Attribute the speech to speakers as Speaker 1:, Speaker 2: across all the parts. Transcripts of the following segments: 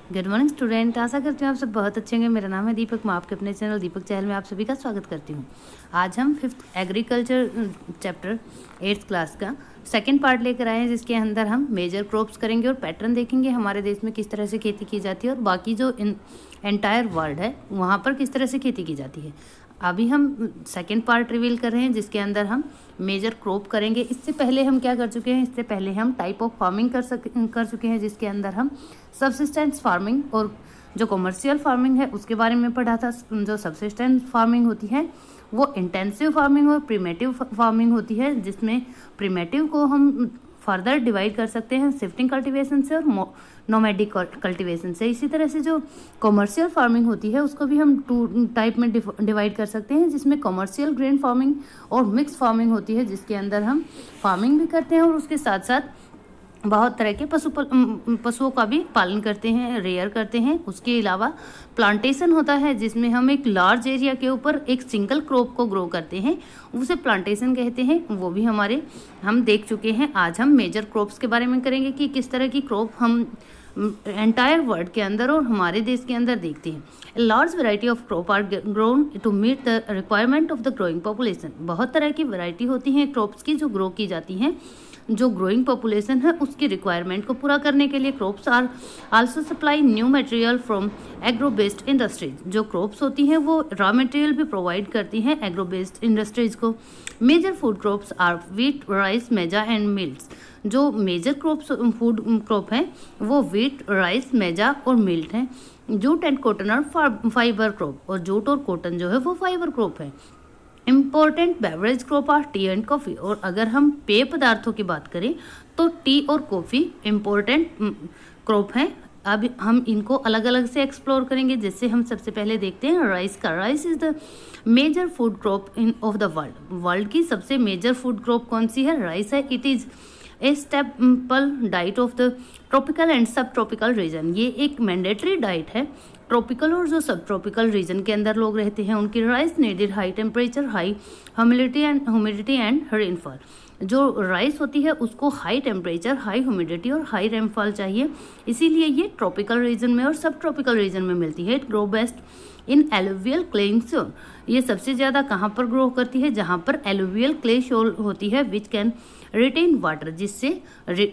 Speaker 1: Good morning student. आशा करती हूँ आप सब बहुत अच्छे होंगे। मेरा नाम है दीपक। मैं आपके अपने चैनल दीपक चैनल में आप सभी का स्वागत करती हूँ। आज हम 5th agriculture chapter 8th class का सेकंड पार्ट लेकर आए हैं, जिसके अंदर हम मेजर क्रॉप्स करेंगे और पैटर्न देखेंगे हमारे देश में किस तरह से खेती की जाती है और बाकी जो एंटायर वर्ल्ड है वहाँ पर किस तरह से खेती की जाती है। अभी हम सेकंड पार्ट रिवील कर रहे हैं, जिसके अंदर हम मेजर क्रॉप करेंगे। इससे पहले हम क्या कर चुके हैं, इससे पहले हम टाइप ऑफ फार्मिंग कर चुके हैं, जिसके अंदर हम सबसिस्टेंस फार्मिंग और जो कमर्शियल फार्मिंग है उसके बारे में पढ़ा था। जो सबसिस्टेंस फार्मिंग होती है वो इंटेंसिव फार्मिंग और प्रिमेटिव फार्मिंग होती है, जिसमें प्रिमेटिव को हम फर्दर डिवाइड कर सकते हैं शिफ्टिंग कल्टीवेशन से और नोमैडिक कल्टीवेशन से। इसी तरह से जो कमर्शियल फार्मिंग होती है उसको भी हम 2 टाइप में डिवाइड कर सकते हैं, जिसमें कमर्शियल ग्रेन फार्मिंग और मिक्स फार्मिंग होती है, जिसके अंदर हम फार्मिंग भी करते हैं और उसके साथ साथ बहुत तरह के पशुओं का भी पालन करते हैं, रेयर करते हैं। उसके अलावा प्लांटेशन होता है, जिसमें हम एक लार्ज एरिया के ऊपर एक सिंगल क्रॉप को ग्रो करते हैं, उसे प्लांटेशन कहते हैं। वो भी हम देख चुके हैं। आज हम मेजर क्रॉप्स के बारे में करेंगे कि किस तरह की क्रॉप हम एंटायर वर्ल्ड के अंदर और हमारे देश के अंदर देखते हैं। Large variety of crop are grown to meet the requirement of the growing population. बहुत तरह की वैरायटी होती हैं क्रॉप्स की जो ग्रो की जाती हैं, जो ग्रोइंग पॉपुलेशन है उसकी रिक्वायरमेंट को पूरा करने के लिए। Crops are also supply new material from agro based industries. जो क्रॉप्स होती हैं वो रॉ मटेरियल भी प्रोवाइड करती हैं एग्रो बेस्ड इंडस्ट्रीज को। Major food crops are wheat, rice, maize and millets. जो मेजर क्रॉप्स फूड क्रॉप हैं वो व्हीट, राइस, मेजा और मिल्ट हैं। Jute and cotton are fibre crop, और जूट और कॉटन जो है वो फाइबर क्रॉप है। Important beverage crop are tea and coffee. और अगर हम पेय पदार्थों की बात करें तो टी और कॉफ़ी इम्पोर्टेंट क्रॉप हैं। अब हम इनको अलग अलग से एक्सप्लोर करेंगे। जैसे हम सबसे पहले देखते हैं राइस का। Rice is the major food crop of the world. World की सबसे मेजर फूड क्रॉप कौन सी है? राइस है। It is a staple diet of the tropical and सब ट्रॉपिकल रीजन। ये एक मैंडेटरी डाइट है। ट्रॉपिकल और जो सब ट्रॉपिकल रीजन के अंदर लोग रहते हैं उनकी rice needed high temperature, high humidity and rainfall. जो राइस होती है उसको हाई टेम्परेचर, हाई ह्यूमिडिटी और हाई रेनफॉल चाहिए, इसीलिए ये ट्रॉपिकल रीजन में और सब ट्रॉपिकल रीजन में मिलती है। It grow best in alluvial clayey soil. ये सबसे ज़्यादा कहाँ पर ग्रो करती है? जहाँ पर एलुवियल क्ले सोल होती है, विच कैन रिटेन वाटर, जिससे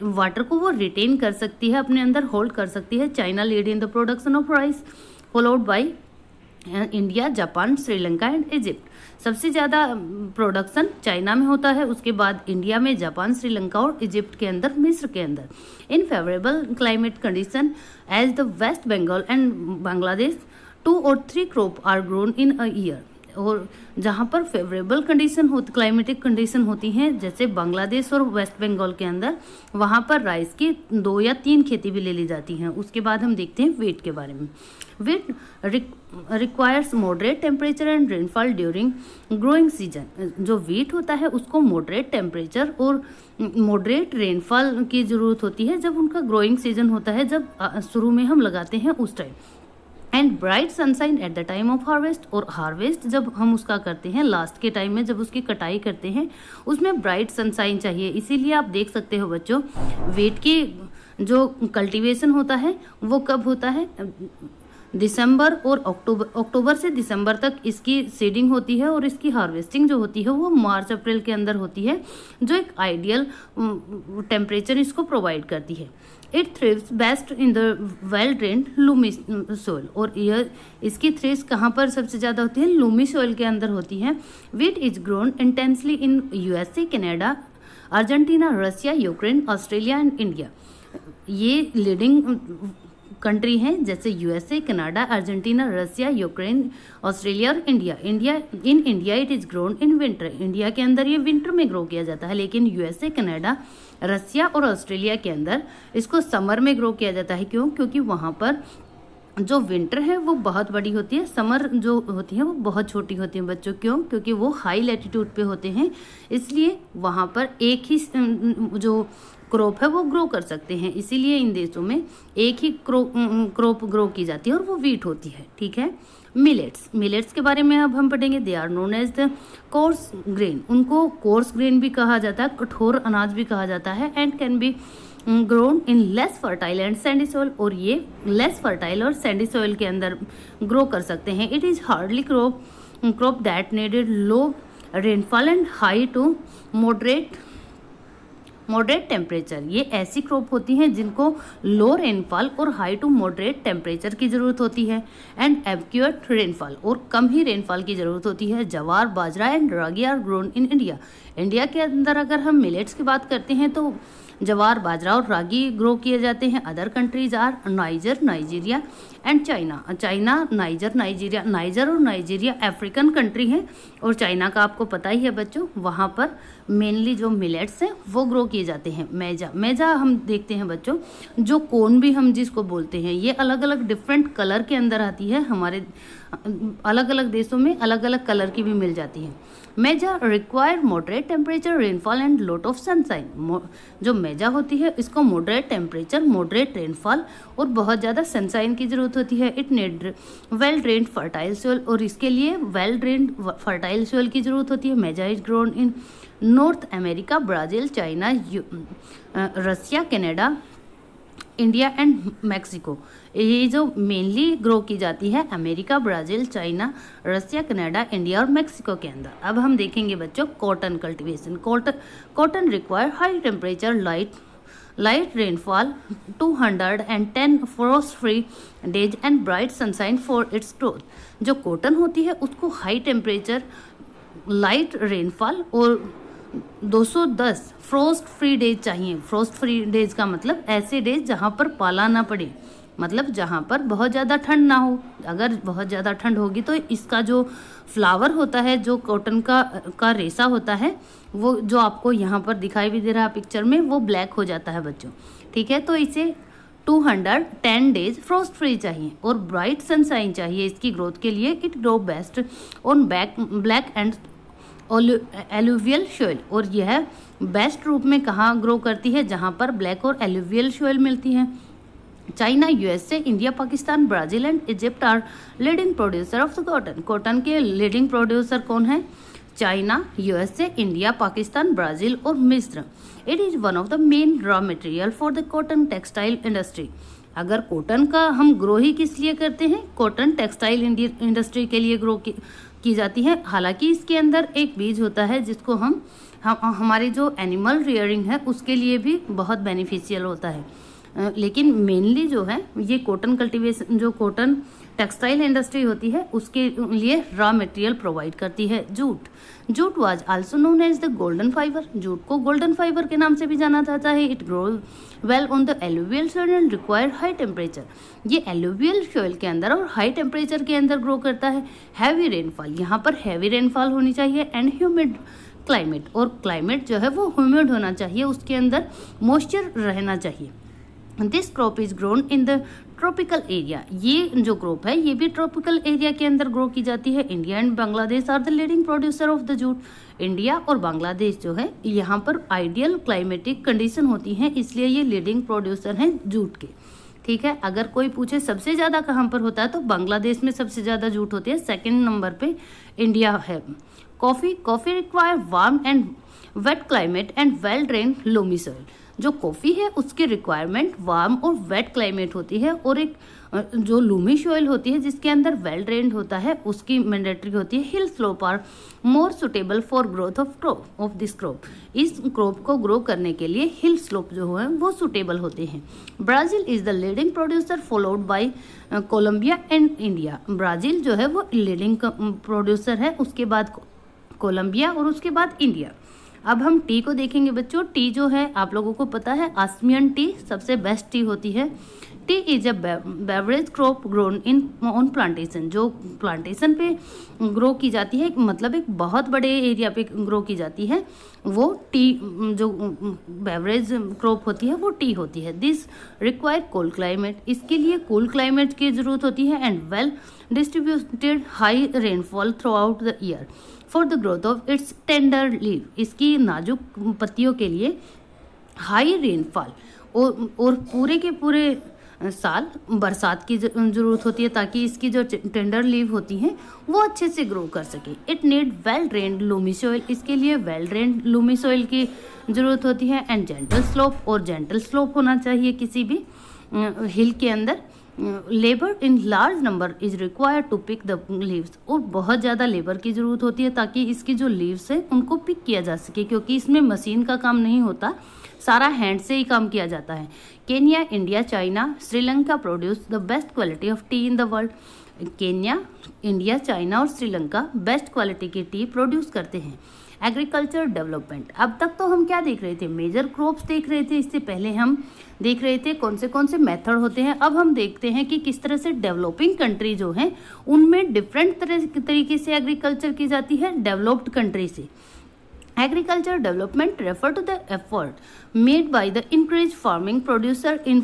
Speaker 1: वाटर को वो रिटेन कर सकती है, अपने अंदर होल्ड कर सकती है। China lead in the production of rice, followed by India, Japan, Sri Lanka and Egypt. सबसे ज़्यादा प्रोडक्शन चाइना में होता है, उसके बाद इंडिया में, जापान, श्रीलंका और इजिप्ट के अंदर, मिस्र के अंदर। In favourable climate condition as the west Bengal and Bangladesh 2 or 3 crop are grown in a year. और जहाँ पर फेवरेबल कंडीशन क्लाइमेटिक कंडीशन होती हैं, जैसे बांग्लादेश और वेस्ट बंगाल के अंदर, वहाँ पर राइस की 2 या 3 खेती भी ले ली जाती हैं। उसके बाद हम देखते हैं व्हीट के बारे में। Wheat requires moderate temperature and rainfall during growing season. जो व्हीट होता है उसको मॉडरेट टेम्परेचर और मॉडरेट रेनफॉल की ज़रूरत होती है जब उनका ग्रोइंग सीजन होता है, जब शुरू में हम लगाते हैं उस time. And bright sunshine at the time of harvest. और हार्वेस्ट जब हम उसका करते हैं लास्ट के टाइम में, जब उसकी कटाई करते हैं, उसमें ब्राइट सनशाइन चाहिए। इसीलिए आप देख सकते हो बच्चों, व्हीट की जो कल्टीवेशन होता है वो कब होता है? दिसंबर और अक्टूबर से दिसंबर तक इसकी सीडिंग होती है, और इसकी हार्वेस्टिंग जो होती है वो मार्च अप्रैल के अंदर होती है, जो एक आइडियल टेम्परेचर इसको प्रोवाइड करती है। It thrives best in the well drained loamy soil. और यह इसकी थ्रिव्स कहाँ पर सबसे ज़्यादा होती है? लूमी सोइल के अंदर होती है। Wheat is grown intensely in USA, Canada, Argentina, Russia, Ukraine, Australia and India. ये लीडिंग कंट्री हैं, जैसे USA, Canada, Argentina, Russia, Ukraine, Australia और India. In India it is grown in winter. India के अंदर ये विंटर में grow किया जाता है, लेकिन यूएसए, कनाडा, रशिया और ऑस्ट्रेलिया के अंदर इसको समर में ग्रो किया जाता है। क्यों? क्योंकि वहाँ पर जो विंटर है वो बहुत बड़ी होती है, समर जो होती है वो बहुत छोटी होती है बच्चों। क्यों? क्योंकि वो हाई लैटिट्यूड पे होते हैं, इसलिए वहाँ पर एक ही जो क्रॉप है वो ग्रो कर सकते हैं। इसीलिए इन देशों में एक ही क्रॉप ग्रो की जाती है और वो व्हीट होती है। ठीक है। मिलेट्स के बारे में अब हम पढ़ेंगे। They are known as the coarse grain. उनको कोर्स ग्रेन भी कहा जाता है, कठोर अनाज भी कहा जाता है, and can be grown in less fertile and sandy soil, और ये लेस फर्टाइल और सैंडी सॉइल के अंदर ग्रो कर सकते हैं। It is hardly crop that needed low rainfall and high to moderate temperature. ये ऐसी क्रॉप होती हैं जिनको लो रेनफॉल और हाई टू मॉडरेट टेम्परेचर की जरूरत होती है, एंड एब्क्यूट रेनफॉल, और कम ही रेनफॉल की जरूरत होती है। Jowar, bajra and ragi are grown in India. India के अंदर अगर हम मिलेट्स की बात करते हैं तो जवार, बाजरा और रागी ग्रो किए जाते हैं। Other countries are Niger, Nigeria and China, Niger और नाइजीरिया अफ्रीकन कंट्री हैं, और चाइना का आपको पता ही है बच्चों, वहाँ पर मेनली जो मिलेट्स हैं वो ग्रो किए जाते हैं। मेजा हम देखते हैं बच्चों, जो कोन भी हम जिसको बोलते हैं, ये अलग अलग डिफरेंट कलर के अंदर आती है। हमारे अलग अलग देशों में अलग अलग कलर की भी मिल जाती है। Maize require moderate temperature, rainfall and lot of sunshine. जो मेजा होती है इसको मॉडरेट टेम्परेचर, मॉडरेट रेनफॉल और बहुत ज़्यादा सनशाइन की जरूरत होती है। It need well drained fertile soil, और इसके लिए वेल ड्रेन्ड फर्टाइल सोइल की जरूरत होती है। Maize is grown in North America, Brazil, China, Russia, Canada, India and Mexico. ये जो मेनली ग्रो की जाती है America, Brazil, China, Russia, Canada, India और मैक्सिको के अंदर। अब हम देखेंगे बच्चों cotton cultivation. Cotton require high temperature, light rainfall, 210 frost free days and bright sunshine for its growth. जो कॉटन होती है उसको हाई टेम्परेचर, लाइट रेनफॉल और 210 फ्रोस्ट फ्री डेज चाहिए। फ्रोस्ट फ्री डेज का मतलब ऐसे डेज जहाँ पर पाला ना पड़े, मतलब जहाँ पर बहुत ज़्यादा ठंड ना हो। अगर बहुत ज़्यादा ठंड होगी तो इसका जो फ्लावर होता है, जो कॉटन का रेशा होता है, वो जो आपको यहाँ पर दिखाई भी दे रहा है पिक्चर में, वो ब्लैक हो जाता है बच्चों। ठीक है, तो इसे 210 डेज फ्रोस्ट फ्री चाहिए और ब्राइट सनशाइन चाहिए इसकी ग्रोथ के लिए। It grow best on black and alluvial soil, और यह बेस्ट रूप में कहाँ ग्रो करती है, जहाँ पर ब्लैक और एलुवियल सोइल मिलती है। China, USA, India, Pakistan, Brazil and Egypt are leading producer of the cotton. Cotton के लीडिंग प्रोड्यूसर कौन है? China, USA, India, Pakistan, Brazil और मिस्र। It is one of the main raw material for the cotton textile industry. अगर cotton का हम grow ही किस लिए करते हैं? कॉटन टेक्सटाइल इंडस्ट्री के लिए ग्रो की जाती है। हालांकि इसके अंदर एक बीज होता है जिसको हम हमारे जो एनिमल रियरिंग है उसके लिए भी बहुत बेनिफिशियल होता है, लेकिन मेनली जो है ये कॉटन कल्टीवेशन, जो कॉटन टेक्सटाइल इंडस्ट्री होती है उसके लिए रॉ मटेरियल प्रोवाइड करती है। Jute was also known as the golden fibre. Jute को गोल्डन फाइबर के नाम से भी जाना जाता है। It grow well on the alluvial soil and require high temperature. ये एलुवियल सोइल के अंदर और हाई टेम्परेचर के अंदर ग्रो करता है। हैवी रेनफॉल, यहाँ पर हैवी रेनफॉल होनी चाहिए एंड ह्यूमिड क्लाइमेट, और क्लाइमेट जो है वो ह्यूमिड होना चाहिए, उसके अंदर मॉइस्चर रहना चाहिए। This crop is grown in the tropical area. ये जो क्रॉप है ये भी ट्रॉपिकल एरिया के अंदर ग्रो की जाती है। India and Bangladesh are the leading producer of the jute. India और बांग्लादेश जो है यहाँ पर आइडियल क्लाइमेटिक कंडीशन होती हैं, इसलिए ये लीडिंग प्रोड्यूसर हैं जूट के। ठीक है, अगर कोई पूछे सबसे ज़्यादा कहाँ पर होता है तो बांग्लादेश में सबसे ज़्यादा जूट होती है। सेकेंड नंबर पे इंडिया है। Coffee require warm and wet climate and well drain loamy soil. जो कॉफ़ी है उसकी रिक्वायरमेंट वार्म और वेट क्लाइमेट होती है, और एक जो लूमी सॉइल होती है जिसके अंदर वेल ड्रेन्ड होता है उसकी मैंडेटरी होती है। Hill slope are more suitable for growth of this crop. इस क्रॉप को ग्रो करने के लिए हिल स्लोप जो है वो सुटेबल होते हैं। Brazil is the leading producer followed by Colombia and India. Brazil जो है वो लीडिंग प्रोड्यूसर है, उसके बाद कोलंबिया और उसके बाद इंडिया। अब हम टी को देखेंगे बच्चों। टी जो है आप लोगों को पता है आसमियन टी सबसे बेस्ट टी होती है। T is a beverage crop grown in on plantation. जो प्लांटेशन पे ग्रो की जाती है, मतलब एक बहुत बड़े एरिया पे ग्रो की जाती है, वो टी जो बेवरेज क्रॉप होती है वो टी होती है। This require cold climate. इसके लिए कोल्ड क्लाइमेट की जरूरत होती है and well distributed high rainfall through out the year for the growth of its tender leave. इसकी नाजुक पत्तियों के लिए हाई रेनफॉल और पूरे के पूरे साल बरसात की ज़रूरत होती है ताकि इसकी जो टेंडर लीव होती हैं वो अच्छे से ग्रो कर सके। It need well drained Lumi soil, इसके लिए वेल ड्रेन्ड लूमी सॉइल की ज़रूरत होती है। एंड जेंटल स्लोप, और जेंटल स्लोप होना चाहिए किसी भी हिल के अंदर। Labour in large number is required to pick the leaves, और बहुत ज़्यादा लेबर की ज़रूरत होती है ताकि इसकी जो लीव्स है उनको पिक किया जा सके, क्योंकि इसमें मशीन का काम नहीं होता, सारा हैंड से ही काम किया जाता है। Kenya, India, China, Sri Lanka produce the best quality of T in the world. Kenya, India, China और श्रीलंका बेस्ट क्वालिटी की टी प्रोड्यूस करते हैं। एग्रीकल्चर डेवलपमेंट, अब तक तो हम क्या देख रहे थे, मेजर क्रॉप्स देख रहे थे, इससे पहले हम देख रहे थे कौन से मेथड होते हैं। अब हम देखते हैं कि किस तरह से डेवलपिंग कंट्री जो हैं उनमें डिफरेंट तरीके से एग्रीकल्चर की जाती है डेवलप्ड कंट्री से। Agriculture development refer to the effort made by the increased farming producer in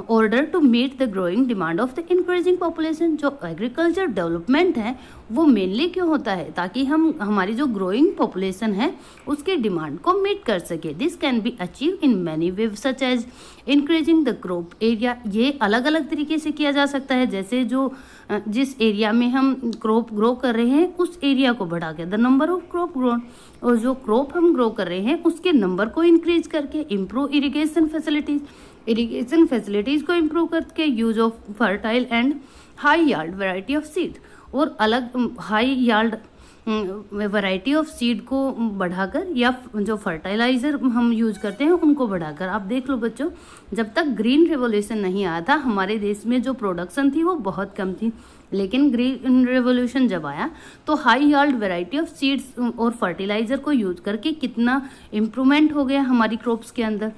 Speaker 1: order to meet the growing demand of the increasing population। जो एग्रीकल्चर डेवलपमेंट है वो मेनली क्यों होता है, ताकि हम हमारी जो ग्रोइंग पॉपुलेशन है उसके डिमांड को मीट कर सके। This can be achieve in many ways such as increasing the crop area, ये अलग अलग तरीके से किया जा सकता है, जैसे जो जिस एरिया में हम क्रॉप ग्रो कर रहे हैं उस एरिया को बढ़ा के, the number of crop grown, और जो क्रॉप हम ग्रो कर रहे हैं उसके नंबर को इंक्रीज करके। Improve irrigation facilities, irrigation facilities को इम्प्रूव करके। Use of fertile and high yield variety of seed, और अलग high yield variety of seed को बढ़ाकर, या जो फर्टिलाइजर हम यूज करते हैं उनको बढ़ाकर। आप देख लो बच्चों, जब तक ग्रीन रेवोल्यूशन नहीं आया था हमारे देश में जो प्रोडक्शन थी वो बहुत कम थी, लेकिन ग्रीन रेवोल्यूशन जब आया तो high yield variety of seeds और फर्टिलाइजर को यूज करके कितना इम्प्रूवमेंट हो गया हमारी क्रॉप्स के अंदर।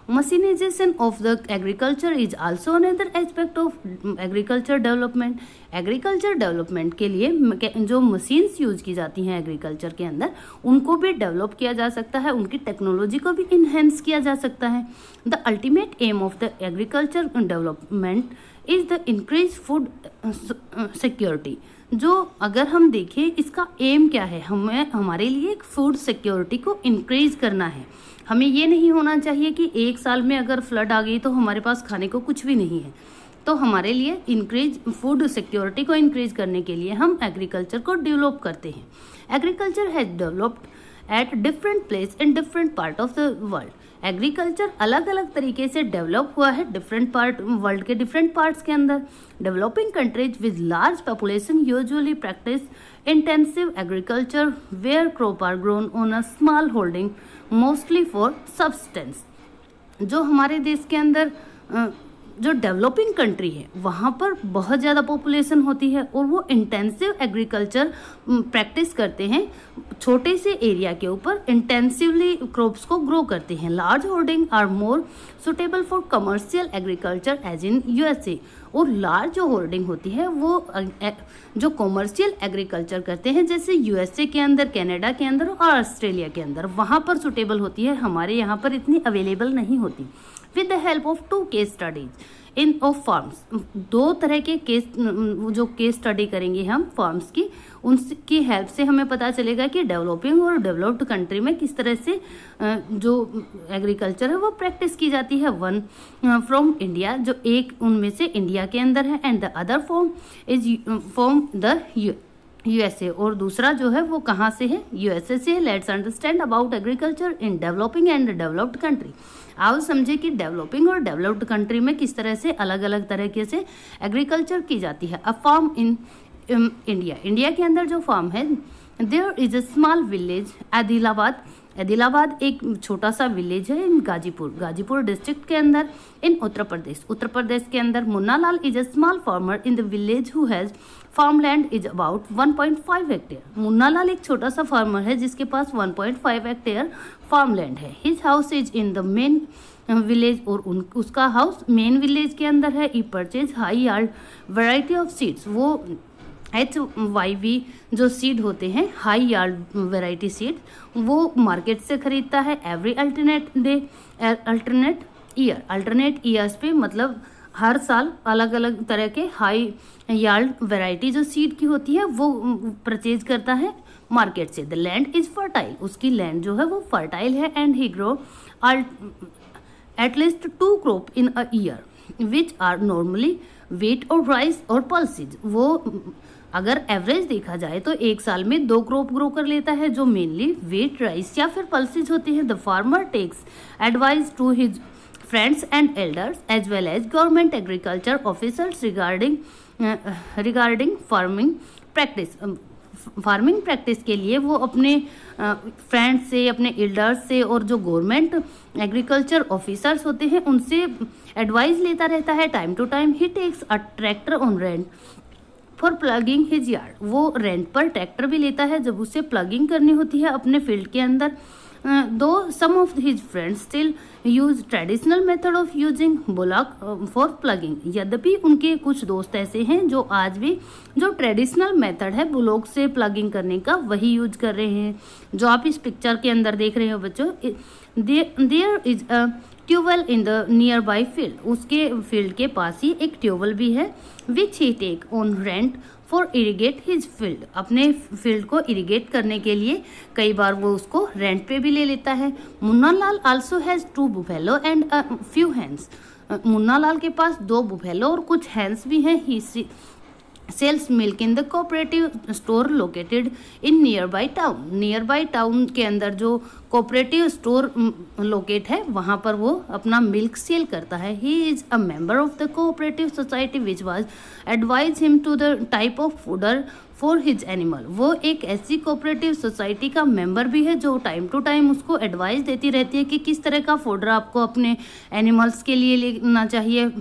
Speaker 1: Mechanization of the agriculture is also another aspect of agriculture development. Agriculture development के लिए जो मशीन्स यूज की जाती हैं एग्रीकल्चर के अंदर उनको भी डेवलप किया जा सकता है, उनकी टेक्नोलॉजी को भी इन्हेंस किया जा सकता है। The ultimate aim of the agriculture development is the increase food security. जो अगर हम देखें इसका एम क्या है, हमें हमारे लिए एक फूड सिक्योरिटी को इंक्रीज करना है। हमें ये नहीं होना चाहिए कि एक साल में अगर फ्लड आ गई तो हमारे पास खाने को कुछ भी नहीं है। तो हमारे लिए इंक्रीज फूड सिक्योरिटी को इंक्रीज करने के लिए हम एग्रीकल्चर को डेवलप करते हैं। Agriculture has developed at different place in different part of the world. Agriculture अलग अलग तरीके से डेवलप हुआ है डिफरेंट पार्ट, वर्ल्ड के डिफरेंट पार्ट्स के अंदर। Developing countries with large population usually practise intensive agriculture where crop are grown on a small holding mostly for substance. जो हमारे देश के अंदर जो डेवलपिंग कंट्री है वहाँ पर बहुत ज़्यादा पॉपुलेशन होती है और वो इंटेंसिव एग्रीकल्चर प्रैक्टिस करते हैं, छोटे से एरिया के ऊपर इंटेंसिवली क्रॉप्स को ग्रो करते हैं। Large holding are more suitable for commercial agriculture as in USA. और लार्ज जो होल्डिंग होती है वो जो कमर्शियल एग्रीकल्चर करते हैं जैसे यूएसए के अंदर, कनाडा के अंदर और ऑस्ट्रेलिया के अंदर, वहाँ पर सुटेबल होती है, हमारे यहाँ पर इतनी अवेलेबल नहीं होती। With the help of 2 case studies in of farms, 2 तरह के केस, जो केस स्टडी करेंगे हम फार्म्स की, उनकी हेल्प से हमें पता चलेगा कि डेवलपिंग और डेवलप्ड कंट्री में किस तरह से जो एग्रीकल्चर है वो प्रैक्टिस की जाती है। वन फ्रॉम इंडिया, जो एक उनमें से इंडिया के अंदर है, and the other form is from the USA, और दूसरा जो है वो कहाँ से है, यूएसए से। Let's understand about agriculture in developing and developed country. आओ समझे कि डेवलपिंग और डेवलप्ड कंट्री में किस तरह से अलग अलग तरीके से एग्रीकल्चर की जाती है। A farm in India, India के अंदर जो फार्म है, there is a small village Adilabad. Adilabad एक छोटा सा विलेज है इन गाजीपुर डिस्ट्रिक्ट के अंदर इन उत्तर प्रदेश के अंदर। Munna Lal is a small farmer in the village who has farm land is about 1.5 hectare. Munna Lal एक छोटा सा फार्मर है जिसके पास 1.5 हेक्टेयर फार्म लैंड है। His house is in the main village, और उसका हाउस मेन विलेज के अंदर है। He purchase high yield variety of seeds, वो HYV जो सीड होते हैं, हाई यार्ड वैरायटी सीड, वो मार्केट से खरीदता है। एवरी अल्टरनेट ईयर्स पे, मतलब हर साल अलग अलग तरह के हाई यार्ड वैरायटी जो सीड की होती है वो परचेज करता है मार्केट से। द लैंड इज फर्टाइल, उसकी लैंड जो है वो फर्टाइल है। And he grow at least 2 crop in a year, which are normally wheat और राइस और पल्सेज। वो अगर एवरेज देखा जाए तो एक साल में 2 क्रॉप ग्रो कर लेता है जो मेनली व्हीट, राइस या फिर पल्सेज होती है। The farmer takes advice to his friends and elders as well as government agriculture officers regarding farming practice. Farming practice के लिए वो अपने फ्रेंड्स से, अपने एल्डर्स से और जो गवर्नमेंट एग्रीकल्चर ऑफिसर्स होते हैं उनसे एडवाइस लेता रहता है। Time to time he takes a tractor on rent for ploughing his yard. वो रेंट पर ट्रैक्टर भी लेता है जब उसे प्लगिंग करनी होती है अपने फील्ड के अंदर। Though some of his friends still use traditional method of using bullock for ploughing. यद्यपि उनके कुछ दोस्त ऐसे हैं जो आज भी जो ट्रेडिशनल मेथड है बुलॉक से प्लगिंग करने का वही यूज कर रहे हैं, जो आप इस पिक्चर के अंदर देख रहे हो बच्चों। There is a tubewell in the nearby field. उसके फील्ड के पास ही एक ट्यूबवेल भी है which he take on rent for irrigate his field. अपने फील्ड को इरिगेट करने के लिए कई बार वो उसको रेंट पे भी ले लेता है। Munna Lal also has 2 buffalo and few hens. Munna Lal के पास 2 बुफेलो और कुछ हैंस भी हैं। He sells milk in the cooperative store located in nearby town. Nearby town के अंदर जो कोऑपरेटिव स्टोर लोकेट है वहाँ पर वो अपना मिल्क सेल करता है। He is a member of the cooperative society which was advise him to the type of fodder for his animal. वो एक ऐसी कोऑपरेटिव सोसाइटी का मेंबर भी है जो टाइम टू टाइम उसको एडवाइस देती रहती है कि किस तरह का फूडर आपको अपने एनिमल्स के लिए लेना चाहिए।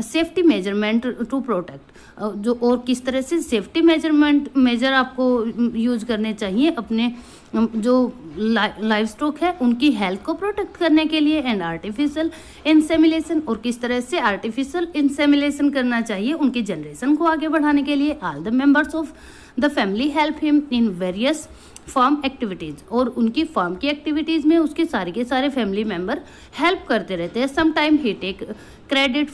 Speaker 1: सेफ्टी मेजरमेंट टू प्रोटेक्ट, जो और किस तरह से सेफ्टी मेजर आपको यूज करने चाहिए अपने जो लाइव स्टॉक है उनकी हेल्थ को प्रोटेक्ट करने के लिए। एंड आर्टिफिशियल इंसेमिनेशन, और किस तरह से आर्टिफिशियल इंसेमिनेशन करना चाहिए उनकी जनरेशन को आगे बढ़ाने के लिए। All the members of the family help him in various farm activities, और उनकी फार्म की एक्टिविटीज में उसके सारे के सारे फैमिली मेंबर हेल्प करते रहते हैं। Sometime he take credit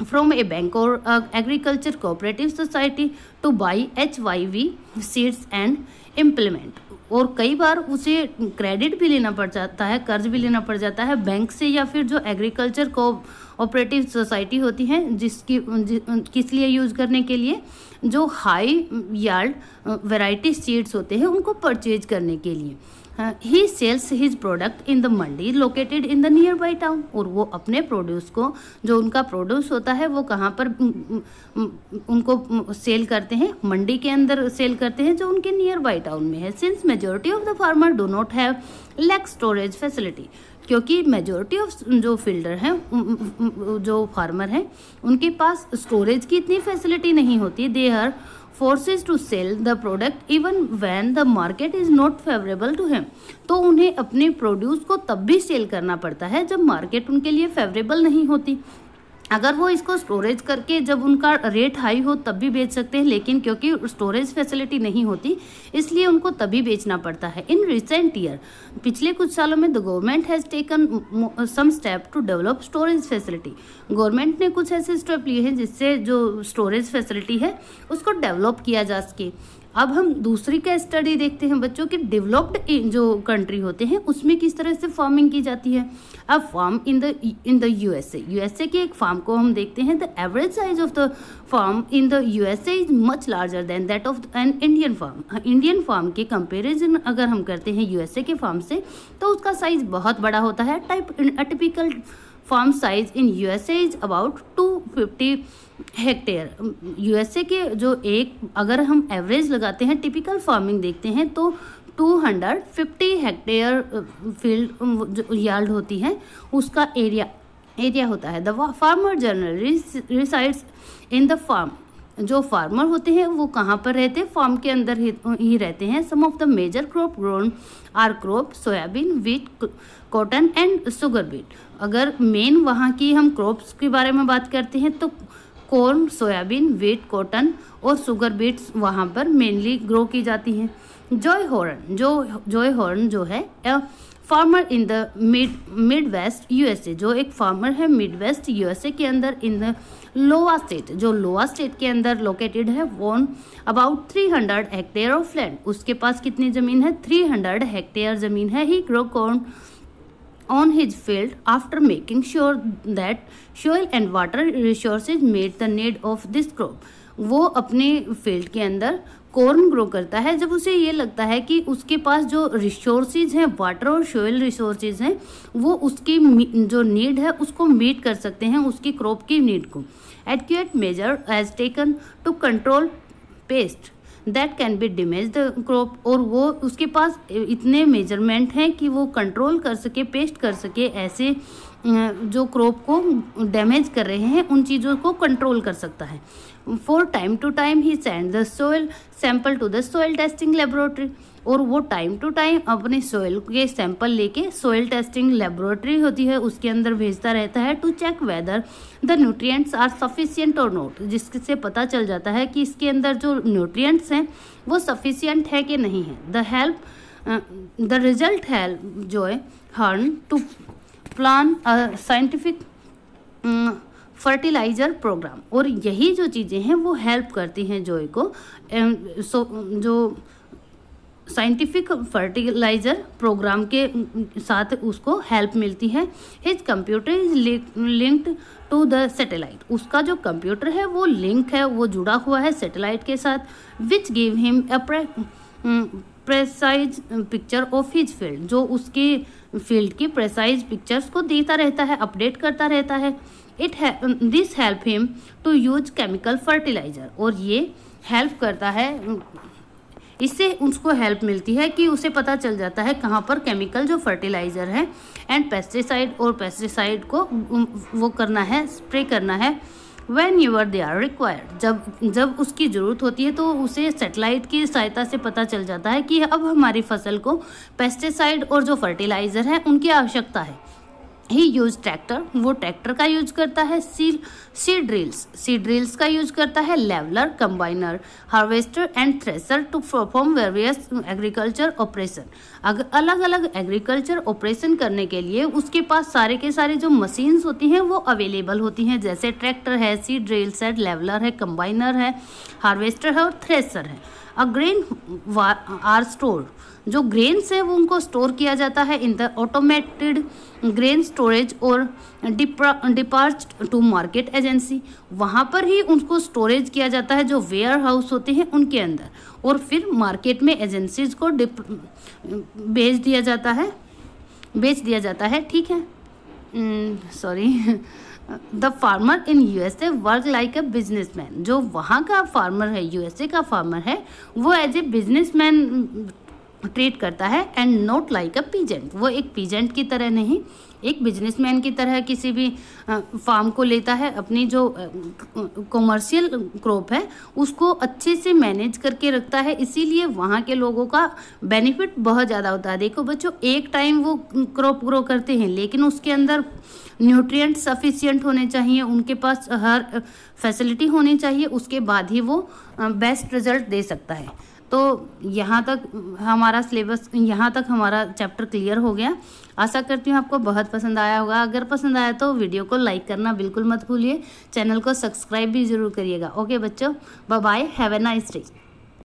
Speaker 1: from a bank or agriculture cooperative society to buy HYV seeds and implement। और कई बार उसे क्रेडिट भी लेना पड़ जाता है, कर्ज भी लेना पड़ जाता है बैंक से या फिर जो एग्रीकल्चर कोऑपरेटिव सोसाइटी होती है किस लिए यूज करने के लिए, जो हाई यार्ड वैरायटी सीड्स होते हैं उनको परचेज करने के लिए। He sells his product in the mandi located in the nearby town. और वो अपने प्रोड्यूस को, जो उनका प्रोड्यूस होता है वो कहाँ पर उनको सेल करते हैं, मंडी के अंदर सेल करते हैं जो उनके नियर बाई टाउन में है। Since majority of the farmer do not have lack storage facility, क्योंकि मेजोरिटी ऑफ जो फील्डर हैं, जो फार्मर हैं, उनके पास स्टोरेज की इतनी फैसिलिटी नहीं होती। They are forces to sell the product even when the market is not favorable to him। तो उन्हें अपने प्रोड्यूस को तब भी सेल करना पड़ता है जब मार्केट उनके लिए फेवरेबल नहीं होती। अगर वो इसको स्टोरेज करके जब उनका रेट हाई हो तब भी बेच सकते हैं, लेकिन क्योंकि स्टोरेज फैसिलिटी नहीं होती इसलिए उनको तभी बेचना पड़ता है। इन रिसेंट ईयर, पिछले कुछ सालों में, the government has taken some step to develop storage facility. Government ने कुछ ऐसे स्टेप लिए हैं जिससे जो स्टोरेज फैसिलिटी है उसको डेवलप किया जा सके। अब हम दूसरी का स्टडी देखते हैं बच्चों की डेवलप्ड जो कंट्री होते हैं उसमें किस तरह से फार्मिंग की जाती है। अब फार्म इन द यूएसए के एक फार्म को हम देखते हैं। The average size of the farm in the USA is much larger than that of an Indian farm. Indian farm के कंपेरिजन अगर हम करते हैं यूएसए के फार्म से तो उसका साइज बहुत बड़ा होता है। Typical farm size in USA is about 250 hectare. USA के जो एक अगर हम एवरेज लगाते हैं, टिपिकल फार्मिंग देखते हैं तो 250 हेक्टेयर फील्ड जो यार्ड होती है उसका एरिया होता है। The farmer generally resides in the farm. जो फार्मर होते हैं वो कहाँ पर रहते हैं, फार्म के अंदर ही रहते हैं। Some of the major crop grown are crop soybean, wheat, cotton and sugar beet. अगर मेन वहाँ की हम क्रॉप्स के बारे में बात करते हैं तो कॉर्न, सोयाबीन, व्हीट, कॉटन और शुगर बीट्स वहाँ पर मेनली ग्रो की जाती हैं। जॉय हॉर्न जो है farmer in the Midwest USA, जो एक फार्मर है मिड वेस्ट यूएसए के अंदर इन द लोआ स्टेट, जो लोआ स्टेट के अंदर लोकेटेड है। Own about 300 hectare of land. उसके पास कितनी जमीन है, 300 हेक्टेयर जमीन है। He grow corn on his field after making sure that soil and water resources meet the need of this crop. वो अपने फील्ड के अंदर कॉर्न ग्रो करता है जब उसे ये लगता है कि उसके पास जो रिसोर्सेज हैं, वाटर और सोइल रिसोर्सेज हैं, वो उसकी जो नीड है उसको मीट कर सकते हैं, उसकी क्रॉप की नीड को. Adequate measures taken to control pest that can be damage the crop. और वो उसके पास इतने मेजरमेंट हैं कि वो कंट्रोल कर सके, पेस्ट कर सके, ऐसे जो क्रॉप को डैमेज कर रहे हैं उन चीज़ों को कंट्रोल कर सकता है. For time to time he send the soil sample to the soil testing laboratory. और वो टाइम टू टाइम अपने सोइल के सैंपल लेके सोइल टेस्टिंग लेबोरेटरी होती है उसके अंदर भेजता रहता है to check whether the nutrients are sufficient और नॉट. जिससे पता चल जाता है कि इसके अंदर जो न्यूट्रिएंट्स हैं वो सफिशिएंट है कि नहीं है. The result help Joy Horn to plan a scientific fertiliser programme. और यही जो चीज़ें हैं वो हेल्प करती हैं जॉय को जो साइंटिफिक फर्टिलाइजर प्रोग्राम के साथ उसको हेल्प मिलती है. His computer is linked to the satellite. उसका जो कंप्यूटर है वो लिंक है, वो जुड़ा हुआ है सैटेलाइट के साथ. Which give him a precise picture of his field. जो उसके फील्ड की प्रेसाइज पिक्चर्स को देता रहता है, अपडेट करता रहता है. This help him to use chemical fertiliser. और ये हेल्प करता है, इससे उसको हेल्प मिलती है कि उसे पता चल जाता है कहाँ पर केमिकल जो फर्टिलाइजर है एंड पेस्टिसाइड, और पेस्टिसाइड को वो करना है, स्प्रे करना है whenever they are required. जब उसकी ज़रूरत होती है तो उसे सैटेलाइट की सहायता से पता चल जाता है कि अब हमारी फसल को पेस्टिसाइड और जो फर्टिलाइजर है उनकी आवश्यकता है. ही यूज ट्रैक्टर, वो ट्रैक्टर का यूज करता है. सीड ड्रिल्स का यूज करता है. Leveller, combiner, harvester and thresher to perform various agriculture operation. अगर अलग अलग एग्रीकल्चर ऑपरेशन करने के लिए उसके पास सारे के सारे जो मशीन्स होती हैं वो अवेलेबल होती हैं. जैसे ट्रैक्टर है, सीड ड्रिल्स है, लेवलर है, कंबाइनर है, हार्वेस्टर है और थ्रेसर है. अ ग्रेन आर स्टोर, जो ग्रेन्स है वो उनको स्टोर किया जाता है in the automated grain storage और डिपार्च टू मार्केट एजेंसी. वहाँ पर ही उनको स्टोरेज किया जाता है जो वेयर हाउस होते हैं उनके अंदर, और फिर मार्केट में एजेंसीज को बेच दिया जाता है. ठीक है, sorry. The farmer in USA work like a businessman. जो वहाँ का फार्मर है, यूएसए का फार्मर है, वो एज ए बिजनेसमैन ट्रीट करता है and not like a peasant. वो एक पीजेंट की तरह नहीं, एक बिजनेसमैन की तरह किसी भी फार्म को लेता है. अपनी जो कॉमर्शियल क्रॉप है उसको अच्छे से मैनेज करके रखता है. इसीलिए वहाँ के लोगों का बेनिफिट बहुत ज़्यादा होता है. देखो बच्चों, एक टाइम वो क्रॉप ग्रो करते हैं लेकिन उसके अंदर न्यूट्रिएंट सफिशिएंट होने चाहिए, उनके पास हर फैसिलिटी होनी चाहिए, उसके बाद ही वो बेस्ट रिजल्ट दे सकता है. तो यहाँ तक हमारा सिलेबस, यहाँ तक हमारा चैप्टर क्लियर हो गया. आशा करती हूँ आपको बहुत पसंद आया होगा. अगर पसंद आया तो वीडियो को लाइक करना बिल्कुल मत भूलिए. चैनल को सब्सक्राइब भी ज़रूर करिएगा. ओके बच्चों, bye bye, have a nice day.